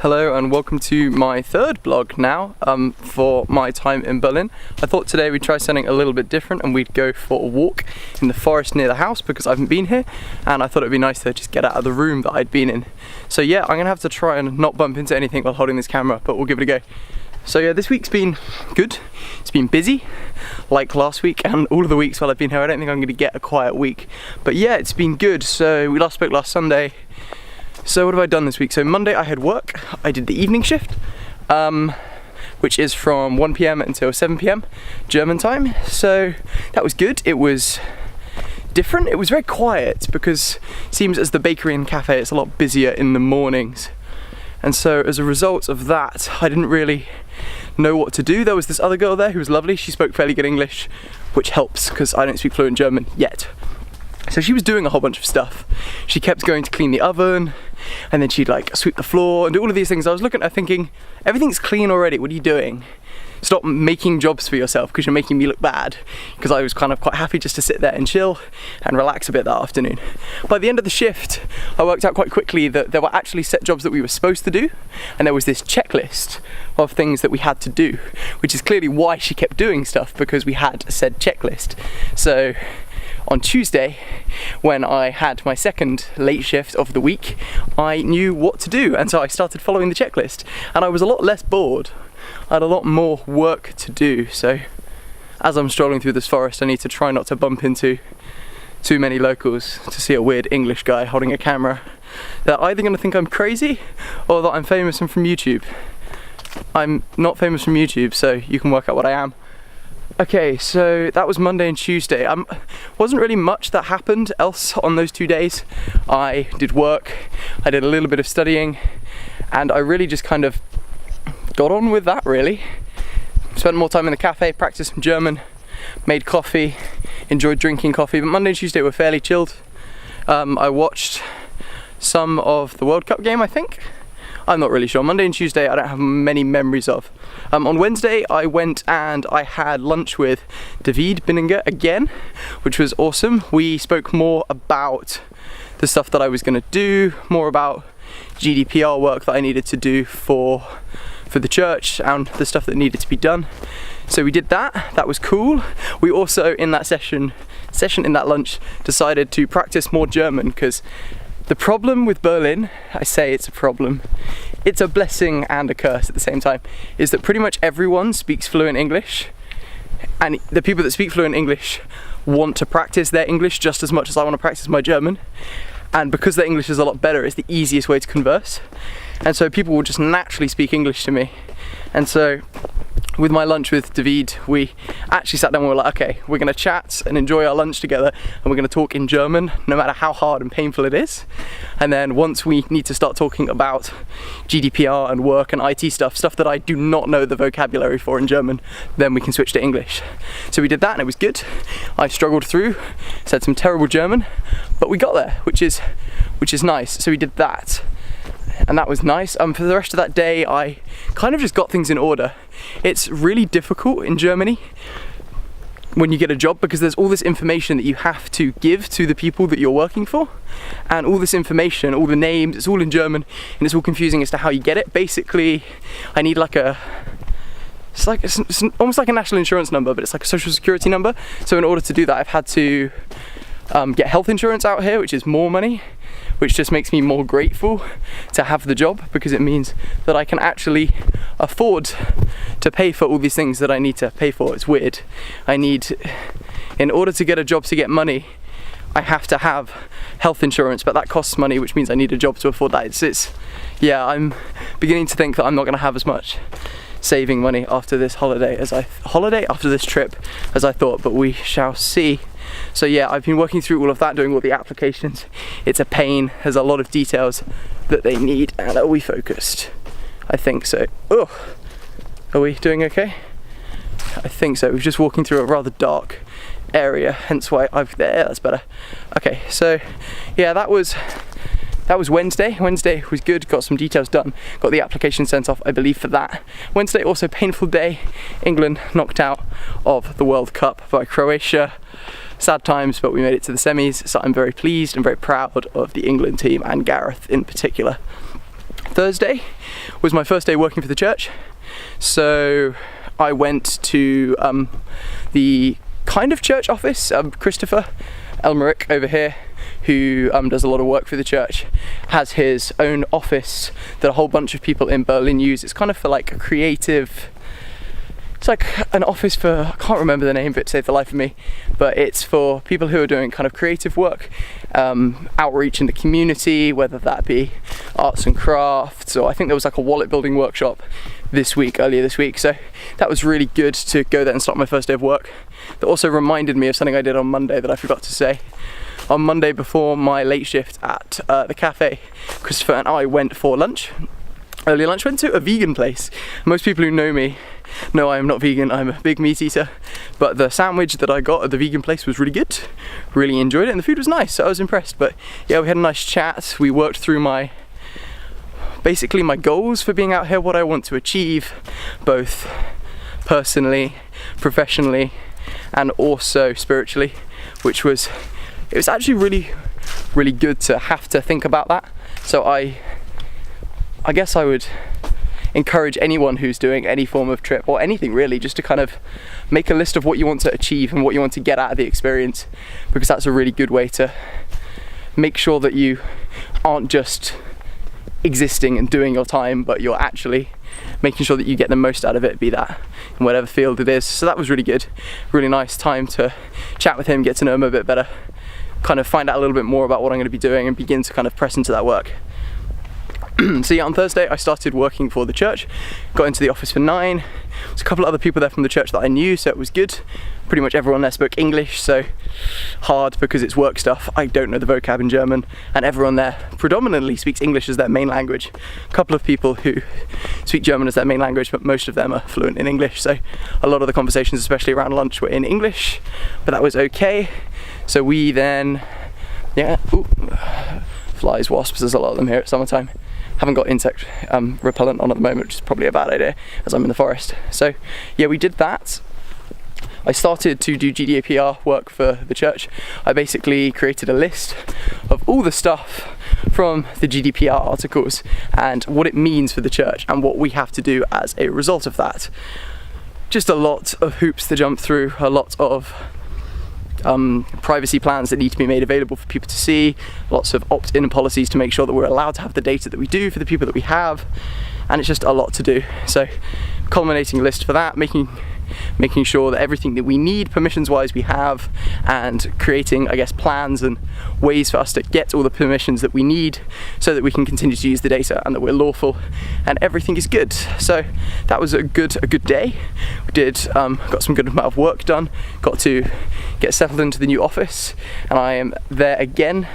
Hello and welcome to my third vlog now for my time in Berlin. I thought today we'd try something a little bit different and we'd go for a walk in the forest near the house because I haven't been here, and I thought it'd be nice to just get out of the room that I'd been in. So yeah, I'm gonna have to try and not bump into anything while holding this camera, but we'll give it a go. So yeah, this week's been good. It's been busy like last week and all of the weeks while I've been here. I don't think I'm gonna get a quiet week, but yeah, it's been good. So we last spoke last Sunday. So what have I done this week? So Monday I had work. I did the evening shift, which is from 1 PM until 7 PM German time. So that was good. It was different. It was very quiet because it seems as the bakery and cafe, it's a lot busier in the mornings. And so as a result of that, I didn't really know what to do. There was this other girl there who was lovely. She spoke fairly good English, which helps because I don't speak fluent German yet. So she was doing a whole bunch of stuff. She kept going to clean the oven, and then she'd like sweep the floor and do all of these things. I was looking at her thinking, everything's clean already, what are you doing? Stop making jobs for yourself because you're making me look bad. Because I was kind of quite happy just to sit there and chill and relax a bit that afternoon. By the end of the shift, I worked out quite quickly that there were actually set jobs that we were supposed to do, and there was this checklist of things that we had to do, which is clearly why she kept doing stuff, because we had a said checklist. So on Tuesday, when I had my second late shift of the week, I knew what to do, and so I started following the checklist, and I was a lot less bored. I had a lot more work to do, so as I'm strolling through this forest, I need to try not to bump into too many locals to see a weird English guy holding a camera. They're either going to think I'm crazy or that I'm famous and from YouTube. I'm not famous from YouTube, so you can work out what I am. Okay, so that was Monday and Tuesday. Wasn't really much that happened else on those 2 days. I did work, I did a little bit of studying, and I really just kind of got on with that really. Spent more time in the cafe, practiced some German, made coffee, enjoyed drinking coffee, but Monday and Tuesday were fairly chilled. I watched some of the World Cup game, I think. I'm not really sure. Monday and Tuesday I don't have many memories of. On Wednesday I went and I had lunch with David Binninger again, which was awesome. We spoke more about the stuff that I was going to do, more about GDPR work that I needed to do for the church and the stuff that needed to be done. So we did that. That was cool. We also in that session in that lunch decided to practice more German, because the problem with Berlin, I say it's a problem, it's a blessing and a curse at the same time, is that pretty much everyone speaks fluent English, and the people that speak fluent English want to practice their English just as much as I want to practice my German, and because their English is a lot better, it's the easiest way to converse, and so people will just naturally speak English to me. And so with my lunch with David, we actually sat down and we were like, okay, we're going to chat and enjoy our lunch together, and we're going to talk in German no matter how hard and painful it is. And then once we need to start talking about GDPR and work and IT stuff that I do not know the vocabulary for in German, then we can switch to English. So we did that and it was good. I struggled through, said some terrible German, but we got there, which is nice. So we did that, and that was nice. For the rest of that day I kind of just got things in order. It's really difficult in Germany when you get a job because there's all this information that you have to give to the people that you're working for, and all this information, all the names, it's all in German and it's all confusing as to how you get it. Basically I need like it's almost like a national insurance number, but it's like a social security number. So in order to do that I've had to get health insurance out here, which is more money, which just makes me more grateful to have the job, because it means that I can actually afford to pay for all these things that I need to pay for. It's weird. In order to get a job to get money, I have to have health insurance, but that costs money, which means I need a job to afford that. Yeah, I'm beginning to think that I'm not going to have as much saving money after this after this trip as I thought, but we shall see. So yeah, I've been working through all of that, doing all the applications. It's a pain, there's a lot of details that they need, and are we focused? I think so. Oh, are we doing okay? I think so. We're just walking through a rather dark area, hence why there, that's better. Okay, so yeah, that was Wednesday. Wednesday was good, got some details done, got the application sent off, I believe, for that. Wednesday also painful day. England knocked out of the World Cup by Croatia. Sad times, but we made it to the semis, so I'm very pleased and very proud of the England team and Gareth in particular. Thursday was my first day working for the church, so I went to the kind of church office. Christopher Elmerick over here, who does a lot of work for the church, has his own office that a whole bunch of people in Berlin use. It's kind of for like a creative, it's like an office for, I can't remember the name of it to save the life of me, but it's for people who are doing kind of creative work, outreach in the community, whether that be arts and crafts, or I think there was like a wallet building workshop earlier this week, so that was really good to go there and start my first day of work. That also reminded me of something I did on Monday that I forgot to say. On Monday, before my late shift at the cafe, Christopher and I went for lunch. Early lunch, went to a vegan place. Most people who know me know I am not vegan, I'm a big meat eater, but the sandwich that I got at the vegan place was really good. Really enjoyed it, and the food was nice, so I was impressed. But yeah, we had a nice chat. We worked through basically my goals for being out here, what I want to achieve, both personally, professionally, and also spiritually, it was actually really good to have to think about that. So I guess I would encourage anyone who's doing any form of trip or anything really, just to kind of make a list of what you want to achieve and what you want to get out of the experience, because that's a really good way to make sure that you aren't just existing and doing your time, but you're actually making sure that you get the most out of it, be that in whatever field it is. So that was really good, really nice time to chat with him, get to know him a bit better, kind of find out a little bit more about what I'm going to be doing and begin to kind of press into that work. So yeah, on Thursday I started working for the church, got into the office for 9. There's a couple of other people there from the church that I knew, so it was good. Pretty much everyone there spoke English, so hard because it's work stuff. I don't know the vocab in German, and everyone there predominantly speaks English as their main language. A couple of people who speak German as their main language, but most of them are fluent in English, so a lot of the conversations, especially around lunch, were in English, but that was okay. So we then, flies, wasps, there's a lot of them here at summertime. Haven't got insect repellent on at the moment, which is probably a bad idea as I'm in the forest. So yeah, we did that. I started to do GDPR work for the church. I basically created a list of all the stuff from the GDPR articles and what it means for the church and what we have to do as a result of that. Just a lot of hoops to jump through, a lot of privacy plans that need to be made available for people to see, lots of opt-in policies to make sure that we're allowed to have the data that we do for the people that we have, and it's just a lot to do. So culminating a list for that, making sure that everything that we need permissions wise we have, and creating, I guess, plans and ways for us to get all the permissions that we need so that we can continue to use the data and that we're lawful and everything is good. So that was a good day. We did got some good amount of work done, got to get settled into the new office, and I am there again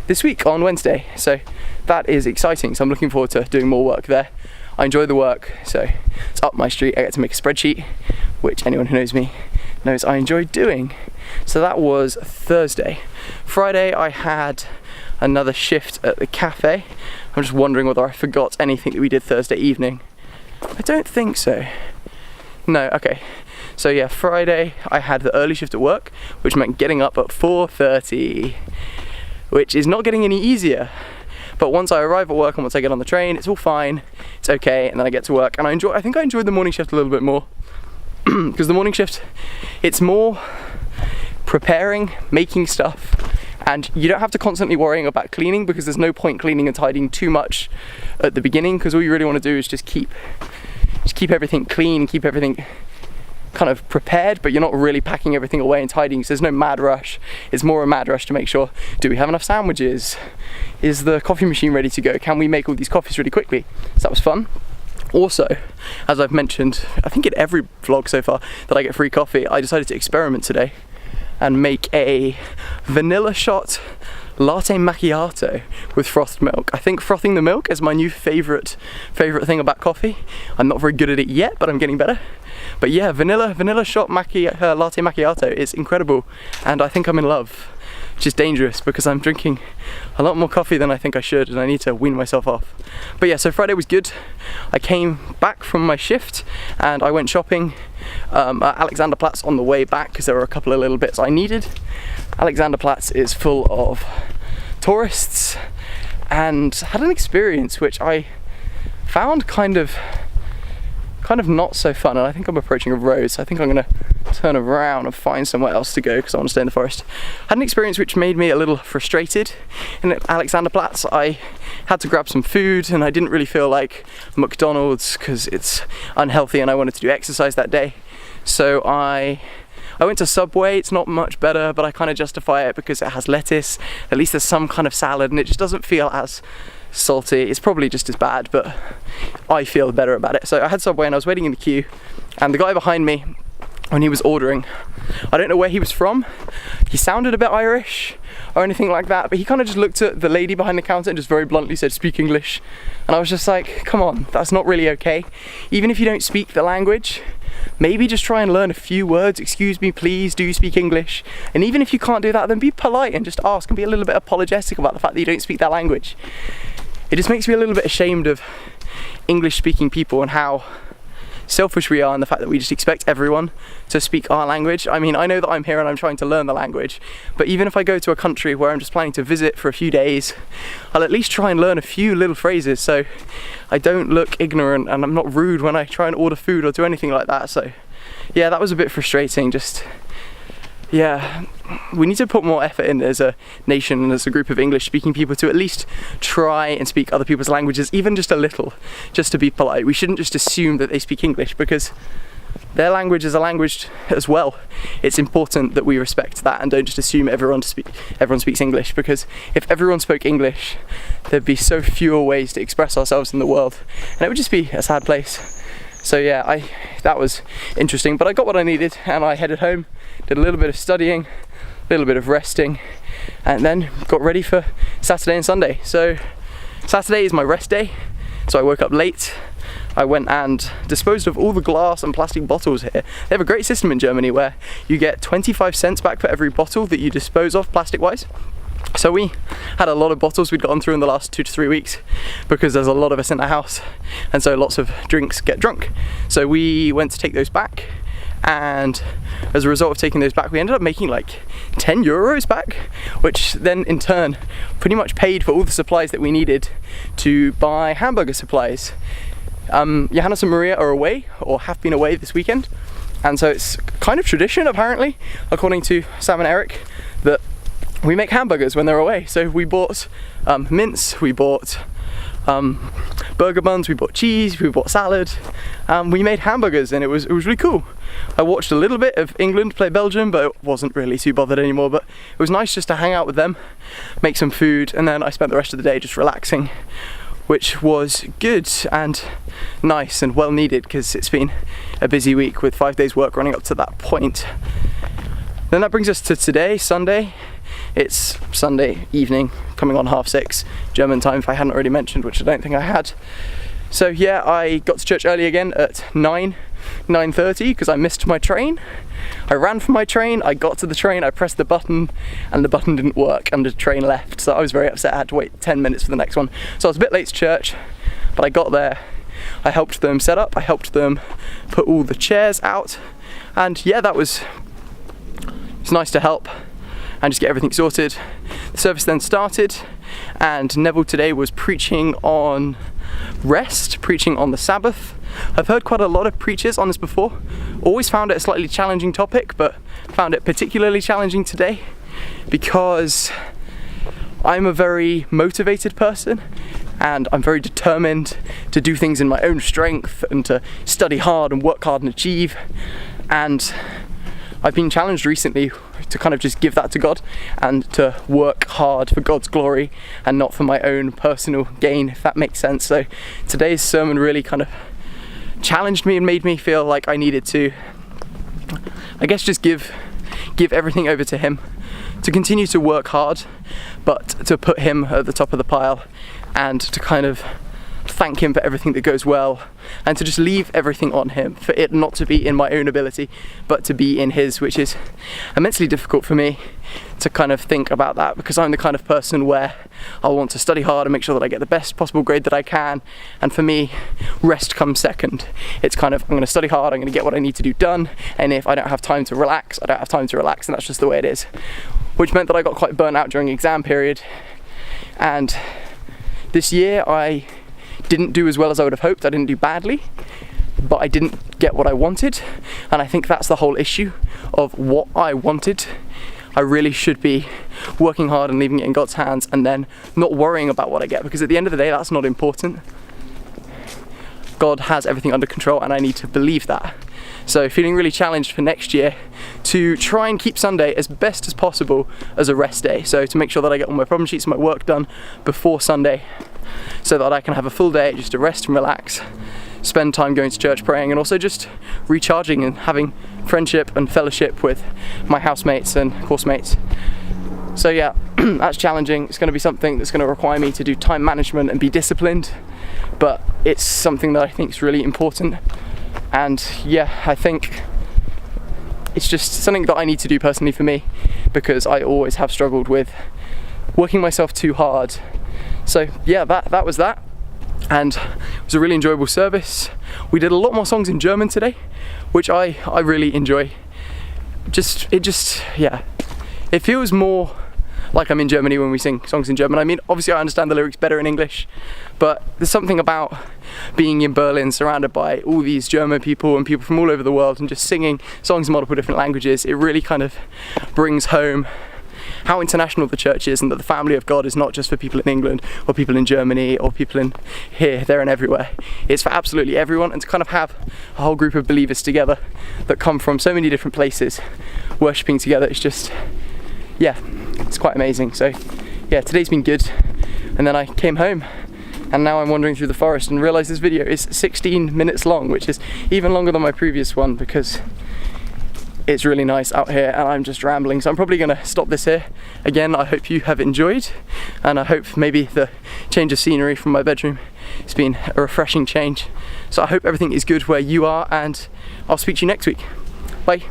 this week on Wednesday, so that is exciting. So I'm looking forward to doing more work there. I enjoy the work, so it's up my street. I get to make a spreadsheet, which anyone who knows me knows I enjoy doing. So that was Thursday. Friday I had another shift at the cafe. I'm just wondering whether I forgot anything that we did Thursday evening. I don't think so. No, okay. So yeah, Friday I had the early shift at work, which meant getting up at 4:30, which is not getting any easier. But once I arrive at work and once I get on the train, it's all fine, it's okay, and then I get to work, and I think I enjoyed the morning shift a little bit more. Because the morning shift, it's more preparing, making stuff, and you don't have to constantly worrying about cleaning, because there's no point cleaning and tidying too much at the beginning, because all you really want to do is just keep everything clean, keep everything kind of prepared, but you're not really packing everything away and tidying, so there's no mad rush. It's more a mad rush to make sure, do we have enough sandwiches? Is the coffee machine ready to go? Can we make all these coffees really quickly? So that was fun. Also, as I've mentioned, I think in every vlog so far that I get free coffee, I decided to experiment today and make a vanilla shot latte macchiato with frothed milk. I think frothing the milk is my new favorite thing about coffee. I'm not very good at it yet, but I'm getting better. But yeah, vanilla shot latte macchiato is incredible, and I think I'm in love. Which is dangerous because I'm drinking a lot more coffee than I think I should, and I need to wean myself off. But yeah, so Friday was good. I came back from my shift and I went shopping at Alexanderplatz on the way back because there were a couple of little bits I needed. Alexanderplatz is full of tourists, and had an experience which I found kind of not so fun. And I think I'm approaching a road, so I think I'm gonna turn around and find somewhere else to go because I want to stay in the forest. Had an experience which made me a little frustrated. In Alexanderplatz, I had to grab some food and I didn't really feel like McDonald's because it's unhealthy and I wanted to do exercise that day. So I went to Subway. It's not much better, but I kind of justify it because it has lettuce. At least there's some kind of salad and it just doesn't feel as salty. It's probably just as bad, but I feel better about it. So I had Subway and I was waiting in the queue, and the guy behind me, when he was ordering, I don't know where he was from. He sounded a bit Irish or anything like that, but he kind of just looked at the lady behind the counter and just very bluntly said, "Speak English." And I was just like, come on, that's not really okay. Even if you don't speak the language, maybe just try and learn a few words. "Excuse me, please, do you speak English?" And even if you can't do that, then be polite and just ask and be a little bit apologetic about the fact that you don't speak that language. It just makes me a little bit ashamed of English speaking people and how selfish we are, and the fact that we just expect everyone to speak our language. I mean, I know that I'm here and I'm trying to learn the language, but even if I go to a country where I'm just planning to visit for a few days, I'll at least try and learn a few little phrases so I don't look ignorant and I'm not rude when I try and order food or do anything like that. So yeah, that was a bit frustrating. Just, yeah, we need to put more effort in as a nation and as a group of English speaking people to at least try and speak other people's languages, even just a little, just to be polite. We shouldn't just assume that they speak English because their language is a language as well. It's important that we respect that and don't just assume everyone speaks English, because if everyone spoke English, there'd be so fewer ways to express ourselves in the world and it would just be a sad place. So yeah, that was interesting, but I got what I needed and I headed home, did a little bit of studying, a little bit of resting, and then got ready for Saturday and Sunday. So Saturday is my rest day, so I woke up late. I went and disposed of all the glass and plastic bottles here. They have a great system in Germany where you get 25 cents back for every bottle that you dispose of plastic wise. So we had a lot of bottles we'd gone through in the last 2 to 3 weeks because there's a lot of us in the house, and so lots of drinks get drunk. So we went to take those back, and as a result of taking those back, we ended up making like 10 euros back, which then in turn pretty much paid for all the supplies that we needed to buy hamburger supplies. Johannes and Maria are away, or have been away this weekend, and so it's kind of tradition apparently, according to Sam and Eric, that we make hamburgers when they're away. So we bought mince, we bought burger buns, we bought cheese, we bought salad, we made hamburgers, and it was really cool. I watched a little bit of England play Belgium, but it wasn't really too bothered anymore. But it was nice just to hang out with them, make some food, and then I spent the rest of the day just relaxing, which was good and nice and well needed because it's been a busy week with 5 days work running up to that point. Then that brings us to today, Sunday. It's Sunday evening, coming on 6:30 German time, if I hadn't already mentioned, which I don't think I had. So yeah, I got to church early again at 9:30 because I missed my train. I ran for my train, I got to the train, I pressed the button, and the button didn't work and the train left. So I was very upset. I had to wait 10 minutes for the next one. So I was a bit late to church, but I got there. I helped them set up, I helped them put all the chairs out, and yeah, it's nice to help and just get everything sorted. The service then started, and Neville today was preaching on rest, preaching on the Sabbath. I've heard quite a lot of preachers on this before. Always found it a slightly challenging topic, but found it particularly challenging today because I'm a very motivated person and I'm very determined to do things in my own strength and to study hard and work hard and achieve. And I've been challenged recently to kind of just give that to God and to work hard for God's glory and not for my own personal gain, if that makes sense. So today's sermon really kind of challenged me and made me feel like I needed to, I guess, just give everything over to Him, to continue to work hard, but to put Him at the top of the pile and to kind of thank Him for everything that goes well, and to just leave everything on Him, for it not to be in my own ability but to be in His, which is immensely difficult for me to kind of think about that, because I'm the kind of person where I want to study hard and make sure that I get the best possible grade that I can, and for me rest comes second. It's kind of, I'm going to study hard, I'm going to get what I need to do done, and if I don't have time to relax, I don't have time to relax, and that's just the way it is, which meant that I got quite burnt out during exam period. And This year I didn't do as well as I would have hoped. I didn't do badly, but I didn't get what I wanted, and I think that's the whole issue of what I wanted. I really should be working hard and leaving it in God's hands and then not worrying about what I get, because at the end of the day that's not important. God has everything under control and I need to believe that. So feeling really challenged for next year to try and keep Sunday as best as possible as a rest day. So to make sure that I get all my problem sheets and my work done before Sunday, so that I can have a full day just to rest and relax, spend time going to church praying, and also just recharging and having friendship and fellowship with my housemates and course mates. So yeah, that's challenging. It's going to be something that's going to require me to do time management and be disciplined, but it's something that I think is really important. And yeah, I think it's just something that I need to do personally for me, because I always have struggled with working myself too hard. So yeah, that was that. And it was a really enjoyable service. We did a lot more songs in German today, which I really enjoy. It feels more like I'm in Germany when we sing songs in German. I mean, obviously I understand the lyrics better in English, but there's something about being in Berlin surrounded by all these German people and people from all over the world and just singing songs in multiple different languages. It really kind of brings home how international the church is, and that the family of God is not just for people in England or people in Germany or people in here, there and everywhere. It's for absolutely everyone, and to kind of have a whole group of believers together that come from so many different places worshipping together, it's just, yeah, it's quite amazing. So yeah, today's been good. And then I came home and now I'm wandering through the forest and realised this video is 16 minutes long, which is even longer than my previous one because it's really nice out here and I'm just rambling. So I'm probably going to stop this here. Again, I hope you have enjoyed, and I hope maybe the change of scenery from my bedroom has been a refreshing change. So I hope everything is good where you are, and I'll speak to you next week. Bye.